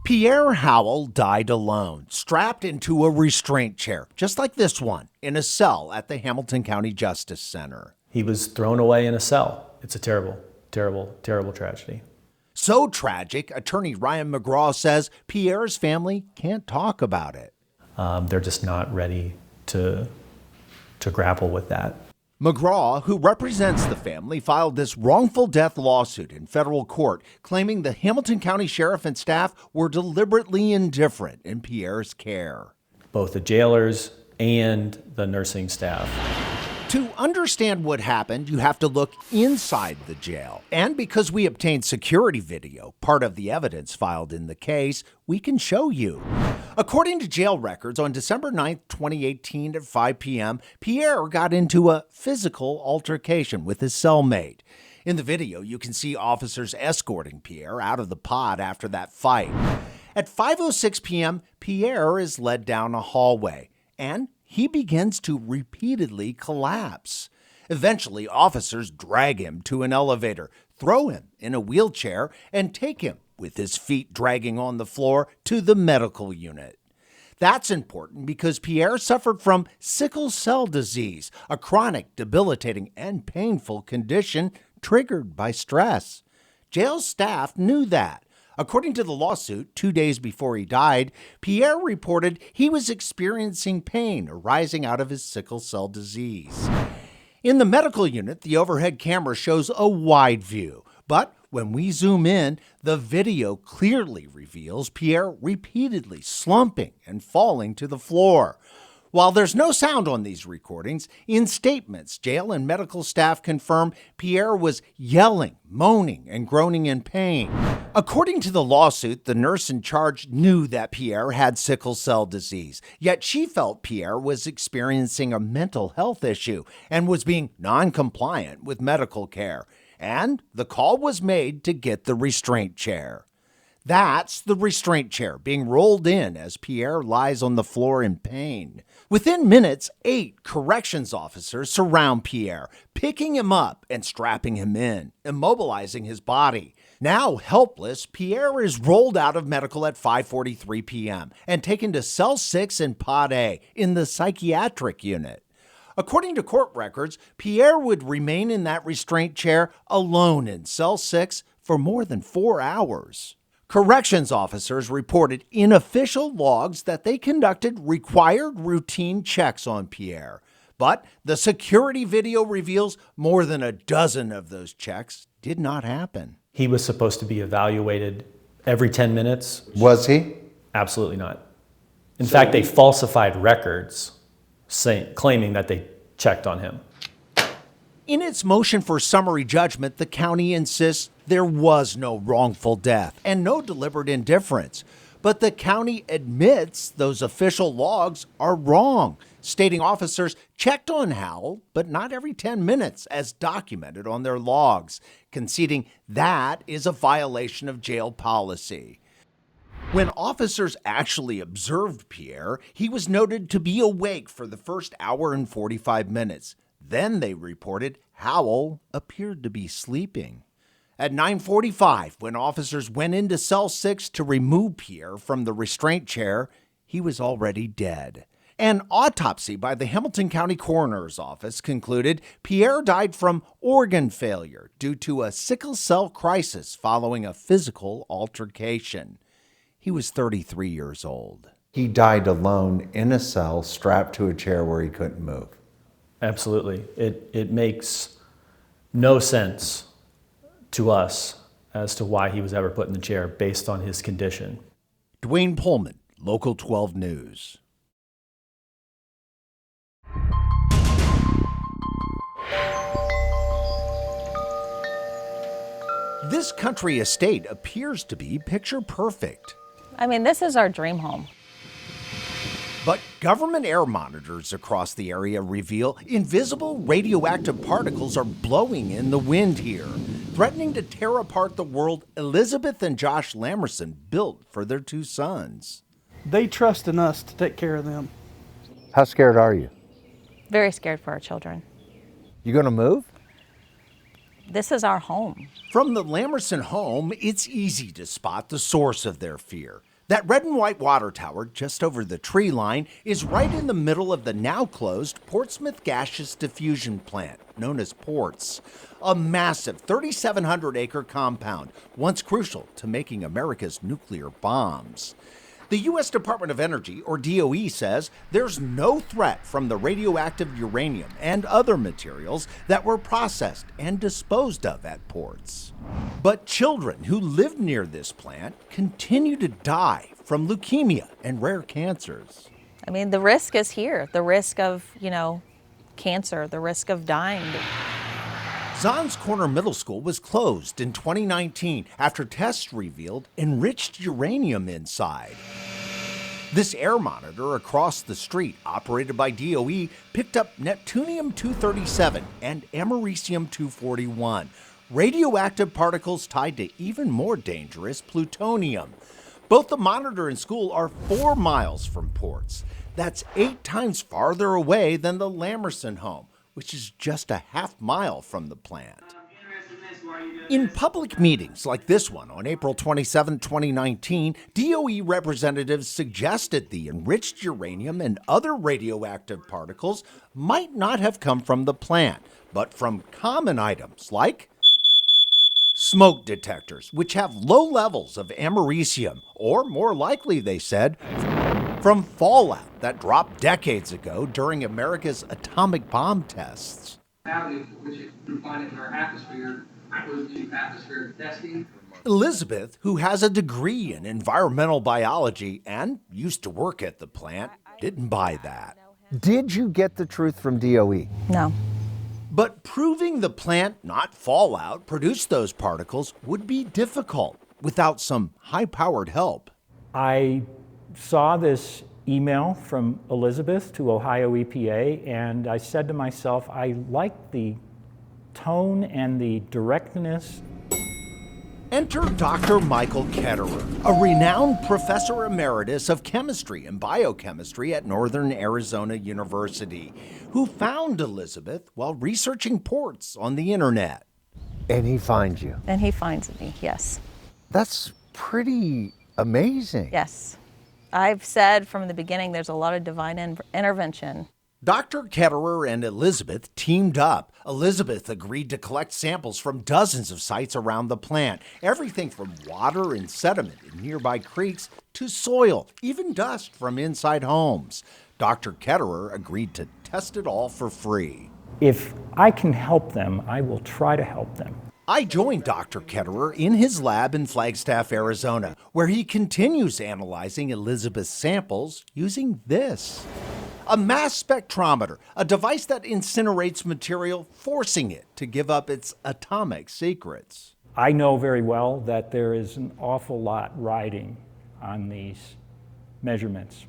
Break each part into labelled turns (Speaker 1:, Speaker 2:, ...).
Speaker 1: Pierre Howell died alone, strapped into a restraint chair, just like this one, in a cell at the Hamilton County Justice Center.
Speaker 2: He was thrown away in a cell. It's a terrible, terrible, terrible tragedy.
Speaker 1: So tragic, attorney Ryan McGraw says Pierre's family can't talk about it.
Speaker 2: They're just not ready to grapple with that.
Speaker 1: McGraw, who represents the family, filed this wrongful death lawsuit in federal court, claiming the Hamilton County Sheriff and staff were deliberately indifferent in Pierre's care.
Speaker 2: Both the jailers and the nursing staff.
Speaker 1: To understand what happened, you have to look inside the jail. And because we obtained security video, part of the evidence filed in the case, we can show you. According to jail records, on December 9th, 2018 at 5 p.m., Pierre got into a physical altercation with his cellmate. In the video, you can see officers escorting Pierre out of the pod after that fight. At 5:06 p.m., Pierre is led down a hallway, and he begins to repeatedly collapse. Eventually, officers drag him to an elevator, throw him in a wheelchair, and take him, with his feet dragging on the floor, to the medical unit. That's important because Pierre suffered from sickle cell disease, a chronic, debilitating, and painful condition triggered by stress. Jail staff knew that. According to the lawsuit, 2 days before he died, Pierre reported he was experiencing pain arising out of his sickle cell disease. In the medical unit, the overhead camera shows a wide view, but when we zoom in, the video clearly reveals Pierre repeatedly slumping and falling to the floor. While there's no sound on these recordings, in statements, jail and medical staff confirm Pierre was yelling, moaning, and groaning in pain. According to the lawsuit, the nurse in charge knew that Pierre had sickle cell disease, yet she felt Pierre was experiencing a mental health issue and was being non-compliant with medical care. And the call was made to get the restraint chair. That's the restraint chair being rolled in as Pierre lies on the floor in pain. Within minutes, 8 corrections officers surround Pierre, picking him up and strapping him in, immobilizing his body. Now helpless, Pierre is rolled out of medical at 5:43 p.m. and taken to Cell 6 in Pod A in the psychiatric unit. According to court records, Pierre would remain in that restraint chair alone in Cell 6 for more than 4 hours. Corrections officers reported in official logs that they conducted required routine checks on Pierre. But the security video reveals more than a dozen of those checks did not happen.
Speaker 2: He was supposed to be evaluated every 10 minutes.
Speaker 3: Was he?
Speaker 2: Absolutely not. In fact, they falsified records claiming that they checked on him.
Speaker 1: In its motion for summary judgment, the county insists there was no wrongful death and no deliberate indifference. But the county admits those official logs are wrong, stating officers checked on Howell, but not every 10 minutes as documented on their logs, conceding that is a violation of jail policy. When officers actually observed Pierre, he was noted to be awake for the first hour and 45 minutes. Then they reported Howell appeared to be sleeping. At 9:45, when officers went into Cell 6 to remove Pierre from the restraint chair, he was already dead. An autopsy by the Hamilton County Coroner's Office concluded Pierre died from organ failure due to a sickle cell crisis following a physical altercation. He was 33 years old.
Speaker 3: He died alone in a cell, strapped to a chair where he couldn't move.
Speaker 2: Absolutely. It makes no sense to us as to why he was ever put in the chair based on his condition.
Speaker 1: Duane Pohlman, Local 12 News. This country estate appears to be picture perfect.
Speaker 4: I mean, this is our dream home.
Speaker 1: But government air monitors across the area reveal invisible radioactive particles are blowing in the wind here, threatening to tear apart the world Elizabeth and Josh Lamerson built for their 2 sons.
Speaker 5: They trust in us to take care of them.
Speaker 3: How scared are you?
Speaker 4: Very scared for our children.
Speaker 3: You gonna move?
Speaker 4: This is our home.
Speaker 1: From the Lamerson home, it's easy to spot the source of their fear. That red and white water tower just over the tree line is right in the middle of the now closed Portsmouth Gaseous Diffusion Plant, known as PORTS, a massive 3,700-acre compound, once crucial to making America's nuclear bombs. The U.S. Department of Energy, or DOE, says there's no threat from the radioactive uranium and other materials that were processed and disposed of at ports. But children who lived near this plant continue to die from leukemia and rare cancers.
Speaker 4: I mean, the risk is here. The risk of, cancer, the risk of dying.
Speaker 1: Zahns Corner Middle School was closed in 2019 after tests revealed enriched uranium inside. This air monitor across the street, operated by DOE, picked up neptunium-237 and americium-241, radioactive particles tied to even more dangerous plutonium. Both the monitor and school are 4 miles from ports. That's 8 times farther away than the Lamerson home, which is just a half-mile from the plant. In public meetings like this one on April 27, 2019, DOE representatives suggested the enriched uranium and other radioactive particles might not have come from the plant, but from common items like smoke detectors, which have low levels of americium, or more likely, they said, from fallout that dropped decades ago during America's atomic bomb tests.
Speaker 6: Which you can find it in our atmosphere, was due to atmospheric testing.
Speaker 1: Elizabeth, who has a degree in environmental biology and used to work at the plant, didn't buy that.
Speaker 3: Did you get the truth from DOE?
Speaker 4: No.
Speaker 1: But proving the plant, not fallout, produced those particles would be difficult without some high-powered help.
Speaker 7: I saw this email from Elizabeth to Ohio EPA, and I said to myself, I like the tone and the directness.
Speaker 1: Enter Dr. Michael Ketterer, a renowned professor emeritus of chemistry and biochemistry at Northern Arizona University, who found Elizabeth while researching ports on the internet.
Speaker 3: And he finds you.
Speaker 4: And he finds me, yes.
Speaker 3: That's pretty amazing.
Speaker 4: Yes. I've said from the beginning there's a lot of divine intervention.
Speaker 1: Dr. Ketterer and Elizabeth teamed up. Elizabeth agreed to collect samples from dozens of sites around the plant, everything from water and sediment in nearby creeks to soil, even dust from inside homes. Dr. Ketterer agreed to test it all for free.
Speaker 7: If I can help them, I will try to help them.
Speaker 1: I joined Dr. Ketterer in his lab in Flagstaff, Arizona, where he continues analyzing Elizabeth's samples using this. A mass spectrometer, a device that incinerates material, forcing it to give up its atomic secrets.
Speaker 7: I know very well that there is an awful lot riding on these measurements.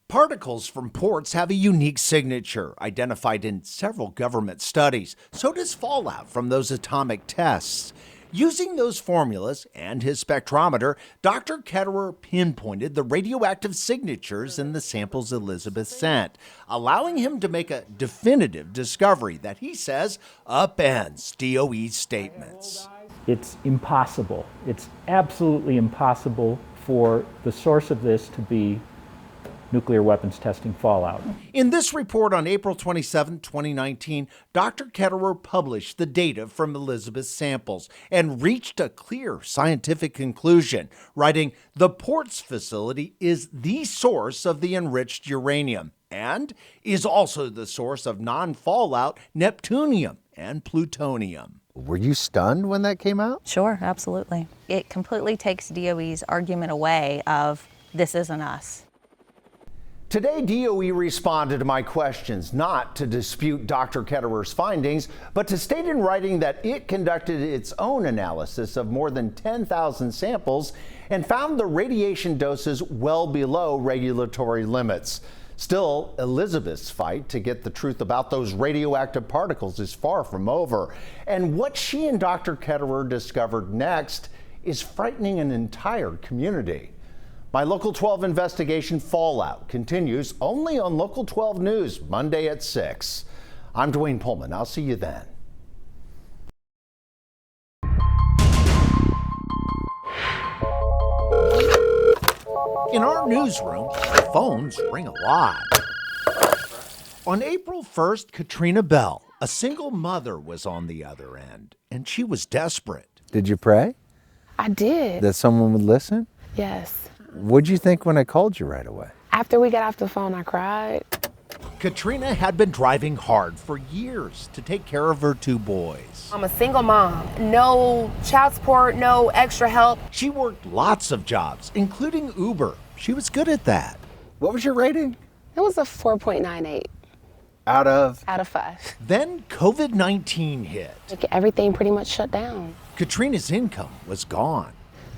Speaker 1: Particles from ports have a unique signature, identified in several government studies. So does fallout from those atomic tests. Using those formulas and his spectrometer, Dr. Ketterer pinpointed the radioactive signatures in the samples Elizabeth sent, allowing him to make a definitive discovery that he says upends DOE's statements.
Speaker 7: It's impossible. It's absolutely impossible for the source of this to be nuclear weapons testing fallout.
Speaker 1: In this report on April 27, 2019, Dr. Ketterer published the data from Elizabeth's samples and reached a clear scientific conclusion, writing, "The Ports facility is the source of the enriched uranium and is also the source of non-fallout neptunium and plutonium."
Speaker 3: Were you stunned when that came out?
Speaker 4: Sure, absolutely. It completely takes DOE's argument away of this isn't us.
Speaker 1: Today, DOE responded to my questions, not to dispute Dr. Ketterer's findings, but to state in writing that it conducted its own analysis of more than 10,000 samples and found the radiation doses well below regulatory limits. Still, Elizabeth's fight to get the truth about those radioactive particles is far from over. And what she and Dr. Ketterer discovered next is frightening an entire community. My Local 12 investigation Fallout continues only on Local 12 News, Monday at 6. I'm Duane Pohlman. I'll see you then. In our newsroom, the phones ring a lot. On April 1st, Katrina Bell, a single mother, was on the other end, and she was desperate.
Speaker 3: Did you pray
Speaker 8: I did.
Speaker 3: that someone would listen?
Speaker 8: Yes.
Speaker 3: What'd you think when I called you right away?
Speaker 8: After we got off the phone, I cried.
Speaker 1: Katrina had been driving hard for years to take care of her 2 boys.
Speaker 8: I'm a single mom. No child support, no extra help.
Speaker 1: She worked lots of jobs, including Uber. She was good at that.
Speaker 3: What was your rating?
Speaker 8: It was a 4.98
Speaker 3: Out of?
Speaker 8: out of 5.
Speaker 1: Then COVID-19 hit.
Speaker 8: Like, everything pretty much shut down.
Speaker 1: Katrina's income was gone.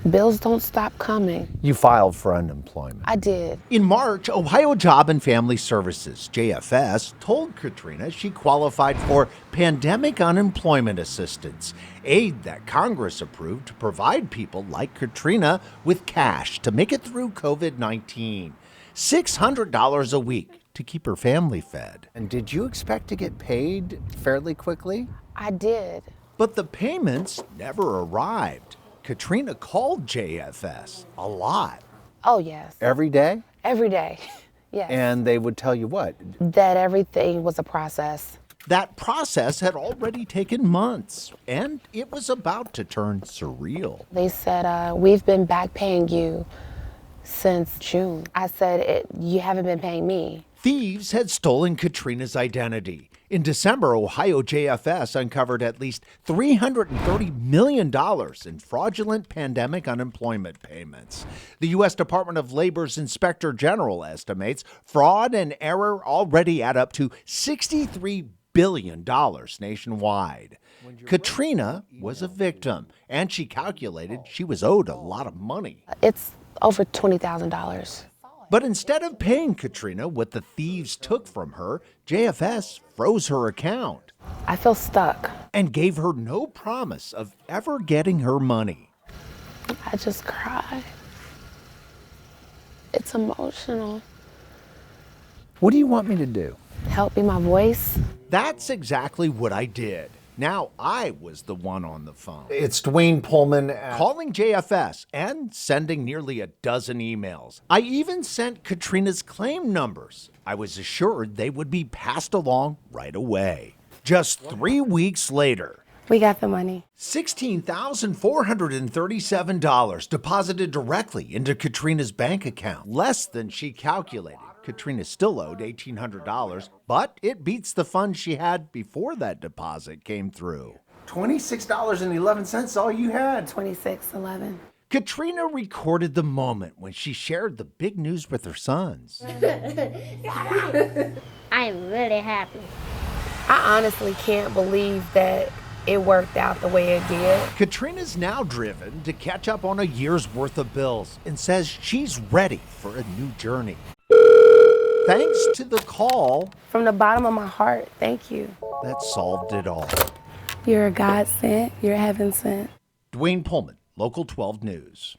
Speaker 8: Bills don't stop coming.
Speaker 3: You filed for unemployment.
Speaker 8: I did.
Speaker 1: In March, Ohio Job and Family Services, JFS, told Katrina she qualified for pandemic unemployment assistance, aid that Congress approved to provide people like Katrina with cash to make it through COVID-19. $600 a week to keep her family fed.
Speaker 3: And did you expect to get paid fairly quickly?
Speaker 8: I did.
Speaker 1: But the payments never arrived. Katrina called JFS a lot.
Speaker 8: Oh, yes.
Speaker 3: Every day?
Speaker 8: Every day. Yes.
Speaker 3: And they would tell you what?
Speaker 8: That everything was a process.
Speaker 1: That process had already taken months, and it was about to turn surreal.
Speaker 8: They said, we've been back paying you since June. I said, you haven't been paying me.
Speaker 1: Thieves had stolen Katrina's identity. In December, Ohio JFS uncovered at least $330 million in fraudulent pandemic unemployment payments. The U.S. Department of Labor's Inspector General estimates fraud and error already add up to $63 billion nationwide. Katrina was a victim, and she calculated she was owed a lot of money.
Speaker 8: It's over $20,000.
Speaker 1: But instead of paying Katrina what the thieves took from her, JFS froze her account
Speaker 8: I feel stuck.
Speaker 1: and gave her no promise of ever getting her money.
Speaker 8: I just cry. It's emotional.
Speaker 3: What do you want me to do?
Speaker 8: Help be my voice.
Speaker 1: That's exactly what I did. Now I was the one on the phone,
Speaker 3: It's Duane Pohlman.
Speaker 1: calling JFS and sending nearly a dozen emails. I even sent Katrina's claim numbers. I was assured they would be passed along right away. Just 3 weeks later,
Speaker 8: We got the money.
Speaker 1: $16,437 deposited directly into Katrina's bank account, less than she calculated. Katrina still owed $1,800, but it beats the funds she had before that deposit came through.
Speaker 3: $26.11, all you had.
Speaker 8: 26.11.
Speaker 1: Katrina recorded the moment when she shared the big news with her sons.
Speaker 9: I'm really happy.
Speaker 8: I honestly can't believe that it worked out the way it did.
Speaker 1: Katrina's now driven to catch up on a year's worth of bills and says she's ready for a new journey. Thanks to the call,
Speaker 8: From the bottom of my heart, thank you.
Speaker 1: that solved it all.
Speaker 8: You're a God sent, you're heaven sent.
Speaker 1: Duane Pohlman, Local 12 News.